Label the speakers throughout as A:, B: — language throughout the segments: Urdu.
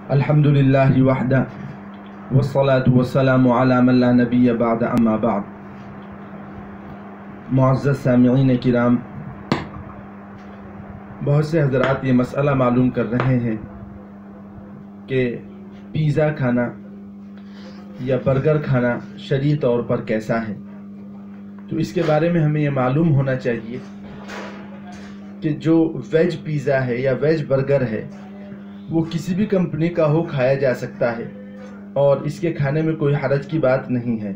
A: الحمدللہ وحدہ والصلاة والسلام علی من لا نبی بعد اما بعد۔ معزز سامعین کرام، بہت سے حضرات یہ مسئلہ معلوم کر رہے ہیں کہ پیزا کھانا یا برگر کھانا شرعی طور پر کیسا ہے۔ تو اس کے بارے میں ہمیں یہ معلوم ہونا چاہیے کہ جو ویج پیزا ہے یا ویج برگر ہے وہ کسی بھی کمپنی کا ہو کھایا جا سکتا ہے، اور اس کے کھانے میں کوئی حرج کی بات نہیں ہے،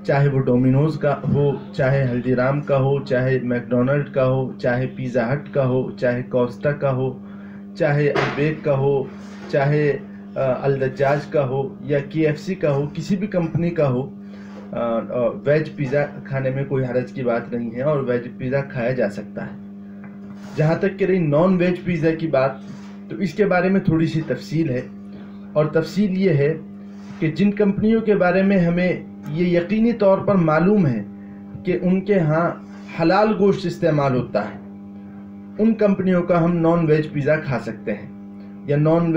A: چاہے وہ ڈومینوز کا ہو، چاہے ہلدی رام کا ہو، چاہے میک ڈونلڈ کا ہو، چاہے پیزا ہٹ کا ہو، چاہے کوسٹا کا ہو، چاہے البیک کا ہو، چاہے الدجاج کا ہو یا KFC کا ہو، کسی بھی کمپنی کا ہو، ویج پیزا کھانے میں کوئی حرج کی بات نہیں ہے اور ویج پیزا کھایا جا سکتا ہے۔ جہاں تک کہ رہی نان ویج پیزا کی بات، تو اس کے بارے میں تھوڑی سی تفصیل ہے، اور تفصیل یہ ہے کہ جن کمپنیوں کے بارے میں ہمیں یہ یقینی طور پر معلوم ہے کہ ان کے ہاں حلال گوشت استعمال ہوتا ہے، ان کمپنیوں کا ہم نان ویج پیزا کھا سکتے ہیں یا نان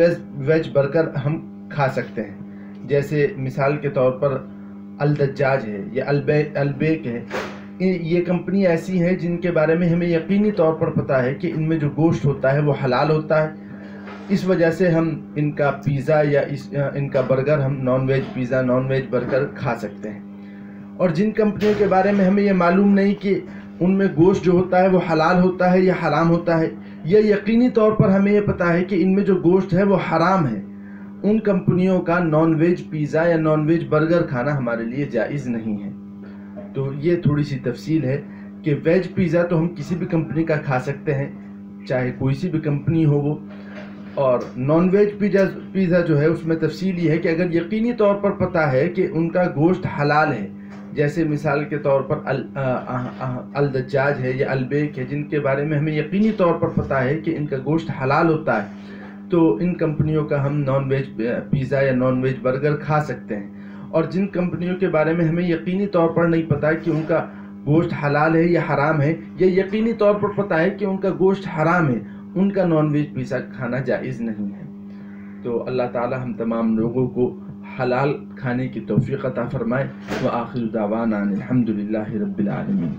A: ویج برگر ہم کھا سکتے ہیں۔ جیسے مثال کے طور پر الدجاج ہے یا البیک ہے، یہ کمپنی ایسی ہیں جن کے بارے میں ہمیں یقینی طور پر پتہ ہے کہ ان میں جو گوشت ہوتا ہے وہ حلال ہوتا ہے، اس وجہ سے ہم ان کا پیزا یا ان کا برگر ہم non veg pizza non veg burger کھا سکتے ہیں۔ اور جن کمپنیوں کے بارے میں ہمیں یہ معلوم نہیں کہ ان میں گوشت جو ہوتا ہے وہ حلال ہوتا ہے یا حرام ہوتا ہے، یا یقینی طور پر ہمیں یہ پتہ ہے کہ ان میں جو گوشت ہے وہ حرام ہے، ان کمپنیوں کا نان ویج پیزا یا نان ویج برگر کھانا ہمارے لیے جائز نہیں ہے۔ تو یہ تھوڑی سی تفصیل ہے کہ ویج پیزا تو ہم کسی بھی کمپنی کا کھا سکتے ہیں، چاہے کوئی سی بھی کمپنی ہو وہ، اور نان ویج پیزا جو ہے اس میں تفصیل یہ ہے کہ اگر یقینی طور پر پتہ ہے کہ ان کا گوشت حلال ہے، جیسے مثال کے طور پر الدجاج ہے یا البیک ہے، جن کے بارے میں ہمیں یقینی طور پر پتہ ہے کہ ان کا گوشت حلال ہوتا ہے، تو ان کمپنیوں کا ہم نان ویج پیزا یا نان ویج برگر کھا سکتے ہیں۔ اور جن کمپنیوں کے بارے میں ہمیں یقینی طور پر نہیں پتہ کہ ان کا گوشت حلال ہے یا حرام ہے، یا یقینی طور پر پتہ ہے کہ ان کا گوشت حرام ہے، ان کا نان ویج پیزا کھانا جائز نہیں ہے۔ تو اللہ تعالی ہم تمام لوگوں کو حلال کھانے کی توفیق عطا فرمائے۔ وآخر دعوانا الحمدللہ رب العالمین۔